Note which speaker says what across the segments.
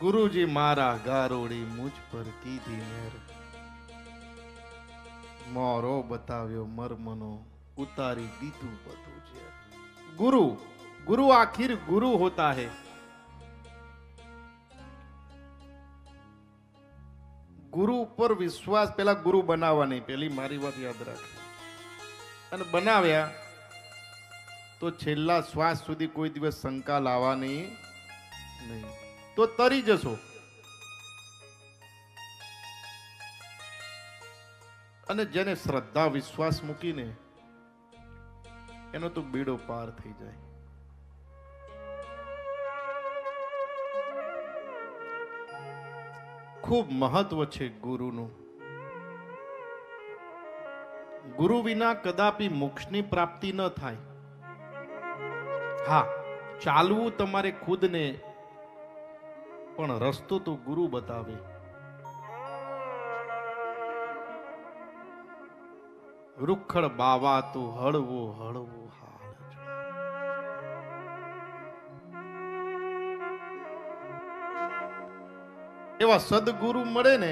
Speaker 1: ગુરુજી મારા ગારોડી મુझ પર કીધી મેર, મોરો બતાવ્યો મર્મનો, उतारी दीदू બધું છે। गुरु गुरु आखिर गुरु होता है। गुरु ઉપર વિશ્વાસ પેલા ગુરુ બનાવવા નહીં, પેલી મારી વાત યાદ રાખ। અને બનાવ્યા તો છેલ્લા શ્વાસ સુધી કોઈ દિવસ શંકા લાવવાની નહીં, તો તરી જશો। અને જેને શ્રદ્ધા વિશ્વાસ મૂકીને એનો તો બેડો પાર થઈ જાય। ખૂબ મહત્વ છે ગુરુનું। ગુરુ વિના કદાપી મોક્ષની પ્રાપ્તિ ન થાય। હા, ચાલવું તમારે ખુદને, પણ રસ્તો તો ગુરુ બતાવે। રૂખડ બાવા તો હળવો હળવો હાલ। એવા સદગુરુ મળે ને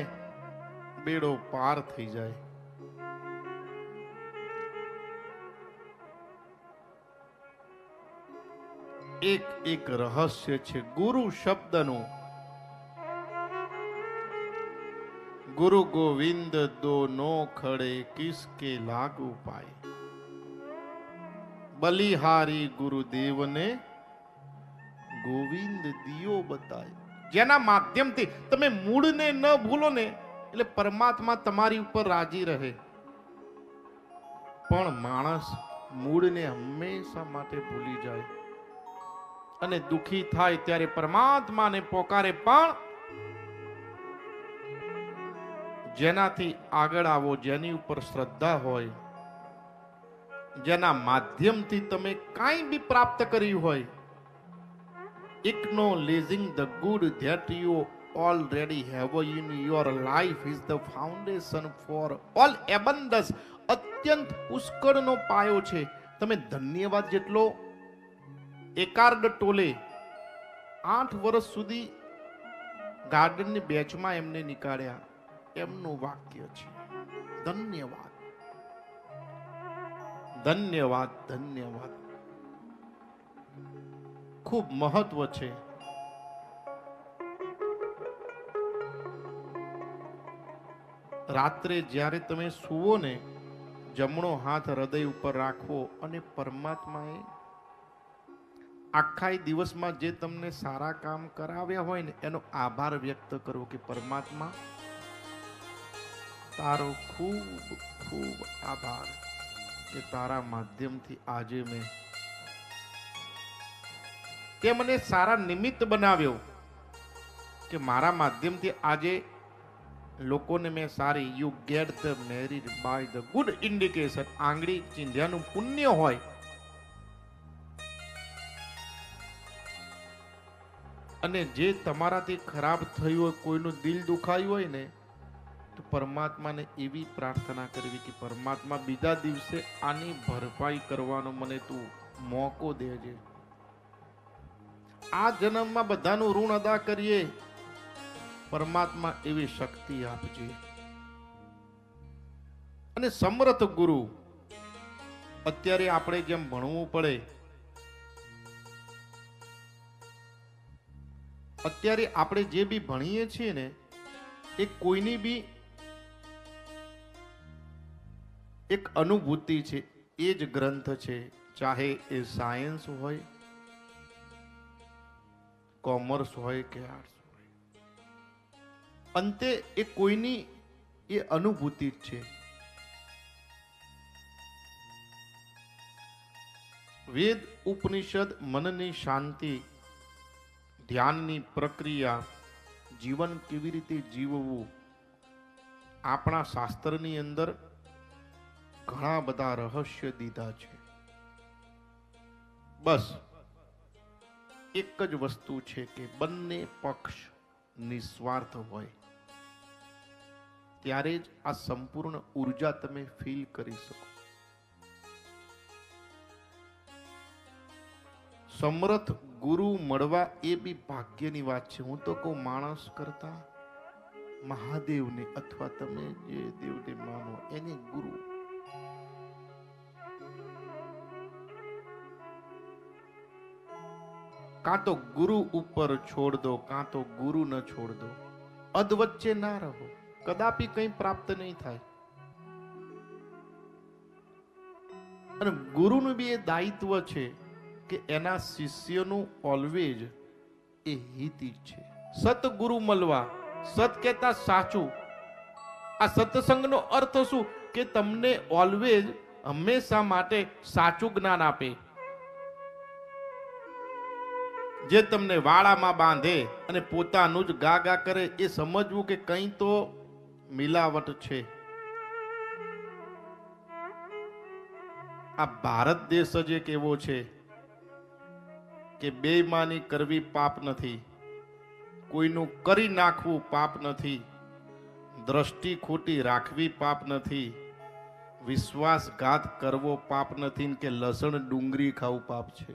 Speaker 1: બેડો પાર થઈ જાય। એક એક રહસ્ય છે ગુરુ શબ્દનું। गुरु गोविंद दोनों खड़े किसके लागू पाए, बलिहारी गुरुदेव ने गोविंद दियो बताए। જેના માધ્યમથી તમે મૂળને ન ભૂલો ને એટલે પરમાત્મા તમારી ઉપર રાજી રહે। પણ માણસ મૂળને હંમેશા માટે ભૂલી જાય અને દુખી થાય ત્યારે પરમાત્માને પોકારે, પણ જેનાથી આગળ આવો, જેની ઉપર શ્રદ્ધા હોય, જેના માધ્યમથી તમે કાંઈ બી પ્રાપ્ત કર્યું હોય, acknowledging the good that you already have in your life is the foundation for all abundance. અત્યંત પુષ્કળનો પાયો છે। તમે ધન્યવાદ જેટલો એકાર્ડ ટોલે 8 વર્ષ સુધી ગાર્ડનની બેચમાં એમને નીકાળ્યા, એમનું વાક્ય છે ધન્યવાદ ધન્યવાદ ધન્યવાદ। ખૂબ મહત્વ છે। રાત્રે જ્યારે તમે સુવો ને, જમણો હાથ હૃદય ઉપર રાખવો અને પરમાત્માએ આખા દિવસમાં જે તમને સારા કામ કરાવ્યા હોય ને એનો આભાર વ્યક્ત કરવો કે પરમાત્મા તારો ખૂબ ખૂબ આભાર કે તારા માધ્યમથી આજે મેં તે મને સારા નિમિત્ત બનાવ્યો કે મારા માધ્યમથી આજે લોકોને મેં સારી, you get the married by the good indication. આંગળી ચીંધ્યાનું પુણ્ય હોય, અને જે તમારાથી ખરાબ થયું હોય, કોઈનું દિલ દુખાયું હોય ને, તો પરમાત્માને એવી પ્રાર્થના કરવી કે પરમાત્મા બીજા દિવસે આની ભરપાઈ કરવાનો મને તું મોકો દેજે। આ જન્મમાં બધાનું ઋણ અદા કરીએ, પરમાત્મા એવી શક્તિ આપજે। અને સમર્થ ગુરુ, અત્યારે આપણે જેમ ભણવું પડે, અત્યારે આપણે જે બી ભણીએ છીએ ને એ કોઈની બી એક અનુભૂતિ છે, એ જ ગ્રંથ છે। ચાહે એ સાયન્સ હોય, કોમર્સ હોય કે આર્ટ્સ હોય, અંતે એ કોઈની એ અનુભૂતિ જ છે। વેદ ઉપનિષદ મનની શાંતિ, ધ્યાનની પ્રક્રિયા, જીવન કેવી રીતે જીવવું, આપણા શાસ્ત્રની અંદર ઘણા બધા રહસ્ય દીધા છે। બસ એક જ વસ્તુ છે કે બંને પક્ષ નિસ્વાર્થ હોય, ત્યારે જ આ સંપૂર્ણ ઉર્જા તમે ફીલ કરી શકો। સમર્થ ગુરુ મળવા એ બી ભાગ્યની વાત છે. હું તો કહું માણસ કરતા મહાદેવને અથવા તમે જે દેવને માનો એને ગુરુ. કાં તો ગુરુ ઉપર છોડ દો, કાં તો ગુરુ ન છોડ દો. અધ વચ્ચે ના રહો, કદાપી કંઈ પ્રાપ્ત નહીં થાય. અને ગુરુનું બી એ દાયિત્વ છે કે એના શિષ્યનું ઓલવેજ એ હિત છે. સતગુરુ મળવા, સત કહેતા સાચું. આ સત્સંગનો અર્થ શું? કે તમને ઓલવેજ હંમેશા માટે સાચું જ્ઞાન આપે. જે તમને વાળામાં બાંધે અને પોતાનું જ ગા ગા કરે, એ સમજવું કે કંઈ તો મિલાવટ છે. આ ભારત દેશ જ એક એવો છે કે બેઈમાની કરવી પાપ નથી, કોઈનું કરી નાખવું પાપ નથી, દ્રષ્ટિ ખોટી રાખવી પાપ નથી, વિશ્વાસઘાત કરવો પાપ નથી, કે લસણ ડુંગળી ખાવું પાપ છે.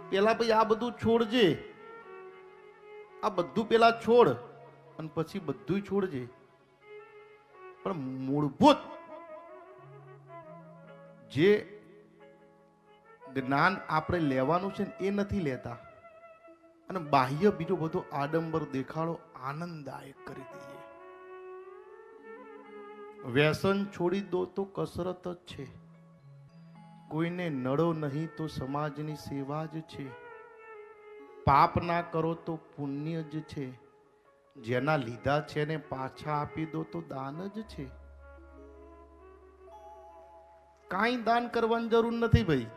Speaker 1: પેલા ભાઈ આ બધું છોડજે, આ બધું પેલા છોડ અને પછી બધું છોડજે. પણ મૂળભૂત જે જ્ઞાન આપણે લેવાનું છે એ નથી લેતા, અને બાહ્ય બીજો બધો આડંબર દેખાડો આનંદદાયક કરી દઈએ. વ્યસન છોડી દો તો કસરત જ છે. કોઈને નડો નહીં તો સમાજની સેવા જ છે. પાપ ના કરો તો પુણ્ય જ છે. જેના લીધા છે ને પાછા આપી દો તો દાન જ છે. કાંઈ દાન કરવાની જરૂર નથી ભાઈ.